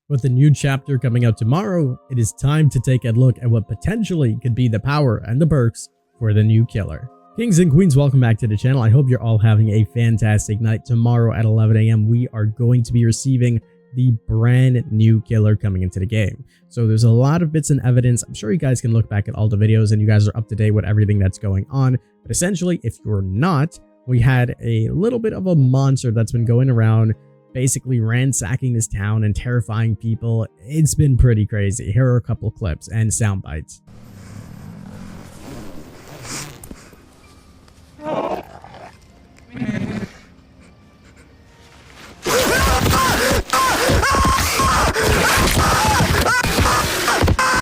With the new chapter coming out tomorrow, it is time to take a look at what potentially could be the power and the perks for the new killer. Kings and queens, welcome back to the channel. I hope you're all having a fantastic night. Tomorrow at 11 a.m. we are going to be receiving the brand new killer coming into the game. So there's a lot of bits and evidence. I'm sure you guys can look back at all the videos and you guys are up to date with everything that's going on. But essentially, if you're not, we had a little bit of a monster that's been going around basically ransacking this town and terrifying people. It's been pretty crazy. Here are a couple clips and sound bites.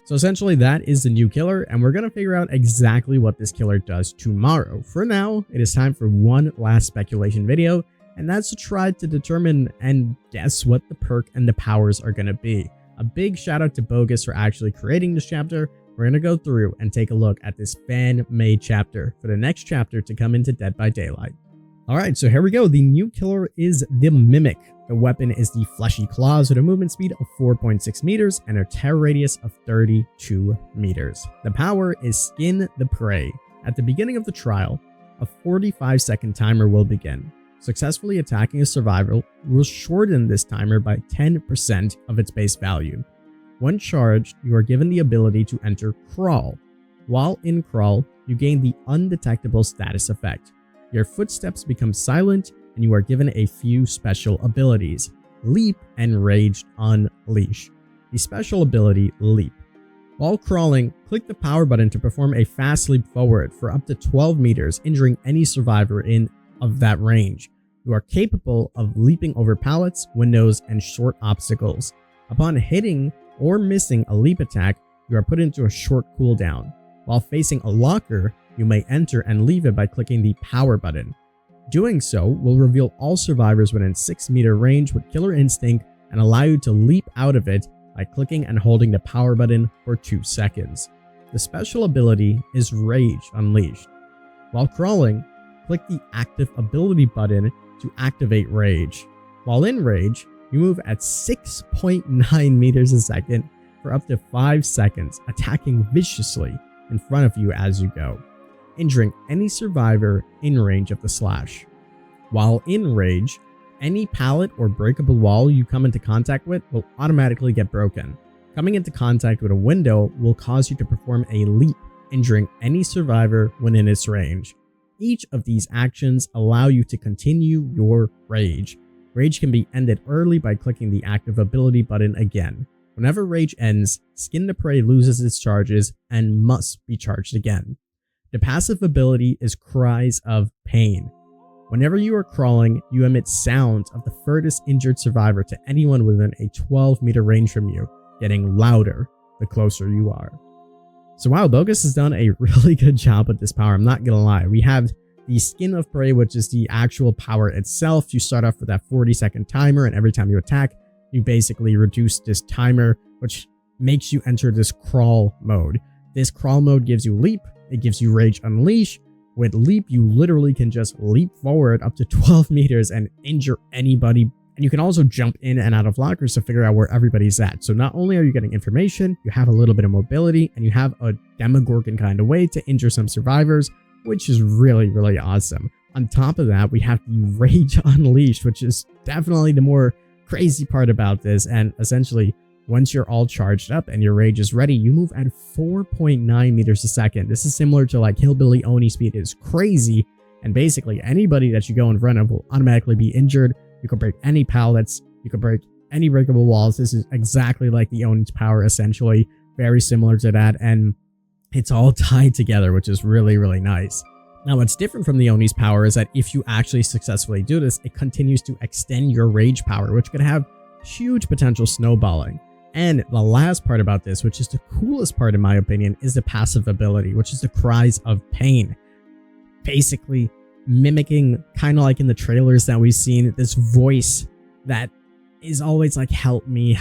So essentially that is the new killer, and we're going to figure out exactly what this killer does tomorrow. For now, it is time for one last speculation video, and that's to try to determine and guess what the perk and the powers are going to be. A big shout out to Bogus for actually creating this chapter. We're going to go through and take a look at this fan-made chapter for the next chapter to come into Dead by Daylight. Alright, so here we go. The new killer is the Mimic. The weapon is the Fleshy Claws with a movement speed of 4.6 meters and a tear radius of 32 meters. The power is Skin the Prey. At the beginning of the trial, a 45-second timer will begin. Successfully attacking a survivor will shorten this timer by 10% of its base value. When charged, you are given the ability to enter Crawl. While in Crawl, you gain the Undetectable status effect. Your footsteps become silent and you are given a few special abilities: Leap and Rage Unleash. The special ability, Leap. While crawling, click the power button to perform a fast leap forward for up to 12 meters, injuring any survivor of that range. You are capable of leaping over pallets, windows, and short obstacles. Upon hitting or missing a leap attack, you are put into a short cooldown. While facing a locker, you may enter and leave it by clicking the power button. Doing so will reveal all survivors within 6-meter range with Killer Instinct and allow you to leap out of it by clicking and holding the power button for 2 seconds. The special ability is Rage Unleashed. While crawling, click the active ability button to activate Rage. While in Rage, you move at 6.9 meters a second for up to 5 seconds, attacking viciously in front of you as you go, injuring any survivor in range of the slash. While in Rage, any pallet or breakable wall you come into contact with will automatically get broken. Coming into contact with a window will cause you to perform a leap, injuring any survivor within its range. Each of these actions allow you to continue your Rage. Rage can be ended early by clicking the active ability button again. Whenever Rage ends, Skin the Prey loses its charges and must be charged again. The passive ability is Cries of Pain. Whenever you are crawling, you emit sounds of the furthest injured survivor to anyone within a 12-meter range from you, getting louder the closer you are. So wow, Bogus has done a really good job with this power, I'm not gonna lie. We have the Skin of Prey, which is the actual power itself. You start off with that 40-second timer, and every time you attack, you basically reduce this timer, which makes you enter this crawl mode. This crawl mode gives you Leap. It gives you Rage Unleash. With Leap, you literally can just leap forward up to 12 meters and injure anybody. And you can also jump in and out of lockers to figure out where everybody's at. So not only are you getting information, you have a little bit of mobility, and you have a Demogorgon kind of way to injure some survivors, which is really, really awesome. On top of that, we have the Rage Unleashed, which is definitely the more crazy part about this. And essentially, once you're all charged up and your rage is ready, you move at 4.9 meters a second. This is similar to like Hillbilly Oni speed. Is crazy. And basically anybody that you go in front of will automatically be injured. You can break any pallets. You can break any breakable walls. This is exactly like the Oni's power, essentially. Very similar to that. And it's all tied together, which is really, really nice. Now, what's different from the Oni's power is that if you actually successfully do this, it continues to extend your rage power, which could have huge potential snowballing. And the last part about this, which is the coolest part in my opinion, is the passive ability, which is the Cries of Pain. Basically mimicking, kind of like in the trailers that we've seen, this voice that is always like, help me,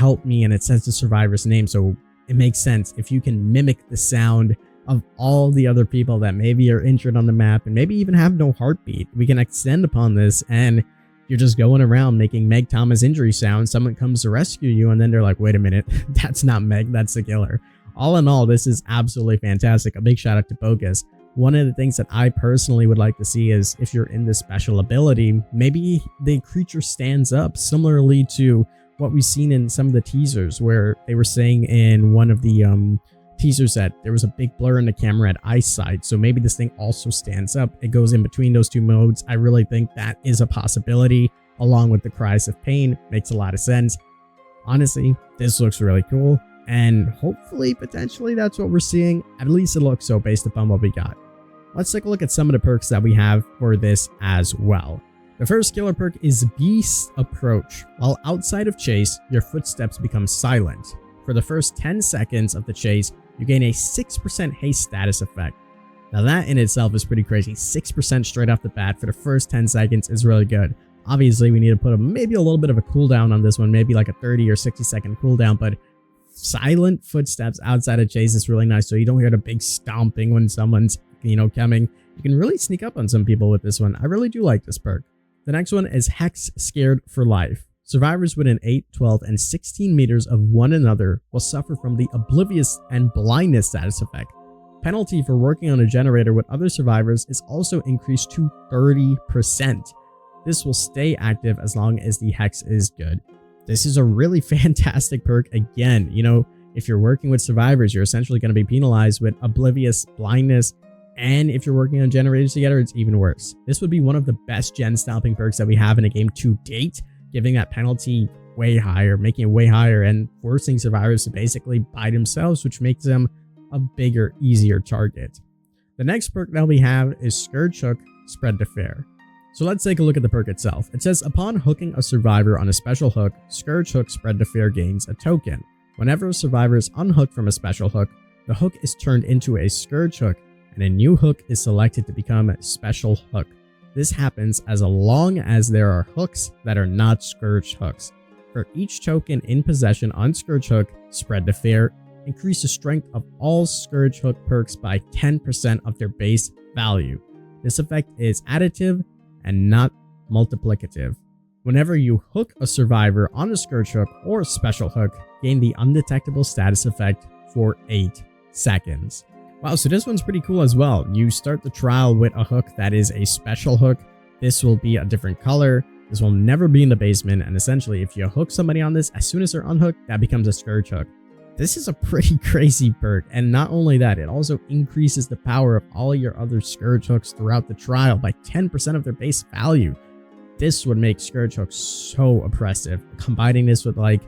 and it says the survivor's name. So it makes sense if you can mimic the sound of all the other people that maybe are injured on the map and maybe even have no heartbeat. We can extend upon this and You're just going around making Meg Thomas injury sounds. Someone comes to rescue you, and then they're like, wait a minute, that's not Meg, that's the killer. All in all, this is absolutely fantastic. A big shout out to Bogus. One of the things that I personally would like to see is if you're in this special ability, maybe the creature stands up similarly to what we've seen in some of the teasers, where they were saying in one of the teasers that there was a big blur in the camera at eyesight. So maybe this thing also stands up. It goes in between those two modes. I really think that is a possibility, along with the cries of pain. Makes a lot of sense. Honestly, this looks really cool. And hopefully, potentially, that's what we're seeing. At least it looks so based upon what we got. Let's take a look at some of the perks that we have for this as well. The first killer perk is Beast Approach. While outside of chase, your footsteps become silent. For the first 10 seconds of the chase, you gain a 6% haste status effect. Now that in itself is pretty crazy. 6% straight off the bat for the first 10 seconds is really good. Obviously, we need to put maybe a little bit of a cooldown on this one, maybe like a 30 or 60 second cooldown, but silent footsteps outside of chase is really nice, so you don't hear the big stomping when someone's coming. You can really sneak up on some people with this one. I really do like this perk. The next one is Hex Scared for Life. Survivors within 8, 12, and 16 meters of one another will suffer from the Oblivious and Blindness status effect. Penalty for working on a generator with other survivors is also increased to 30%. This will stay active as long as the hex is good. This is a really fantastic perk. Again, if you're working with survivors, you're essentially going to be penalized with Oblivious, Blindness, and if you're working on generators together, it's even worse. This would be one of the best gen stopping perks that we have in a game to date, giving that penalty way higher, making it way higher, and forcing survivors to basically bite themselves, which makes them a bigger, easier target. The next perk that we have is Scourge Hook Spread the Fear. So let's take a look at the perk itself. It says, upon hooking a survivor on a special hook, Scourge Hook Spread the Fear gains a token. Whenever a survivor is unhooked from a special hook, the hook is turned into a Scourge Hook, and a new hook is selected to become a special hook. This happens as long as there are hooks that are not Scourge hooks. For each token in possession on Scourge Hook, Spread the Fear, increase the strength of all Scourge Hook perks by 10% of their base value. This effect is additive and not multiplicative. Whenever you hook a survivor on a Scourge Hook or a special hook, gain the undetectable status effect for 8 seconds. Wow, so this one's pretty cool as well. You start the trial with a hook that is a special hook. This will be a different color. This will never be in the basement. And essentially, if you hook somebody on this, as soon as they're unhooked, that becomes a Scourge Hook. This is a pretty crazy perk. And not only that, it also increases the power of all your other Scourge Hooks throughout the trial by 10% of their base value. This would make Scourge Hook so oppressive. Combining this with like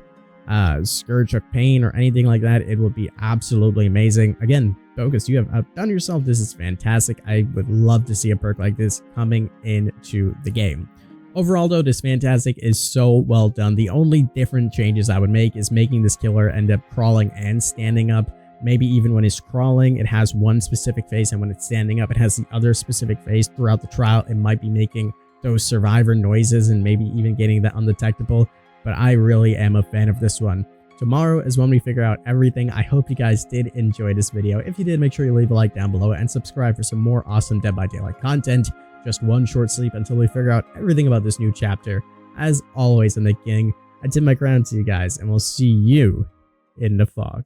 Scourge Hook Pain or anything like that, it would be absolutely amazing. Again, Bogus, you have outdone yourself. This is fantastic. I would love to see a perk like this coming into the game. Overall though, this fantastic is so well done. The only different changes I would make is making this killer end up crawling and standing up. Maybe even when it's crawling, it has one specific face, and when it's standing up, it has the other specific face. Throughout the trial, it might be making those survivor noises and maybe even getting that undetectable. But I really am a fan of this one. Tomorrow is when we figure out everything. I hope you guys did enjoy this video. If you did, make sure you leave a like down below and subscribe for some more awesome Dead by Daylight content. Just one short sleep until we figure out everything about this new chapter. As always, I'm the King. I tip my crown to you guys, and we'll see you in the fog.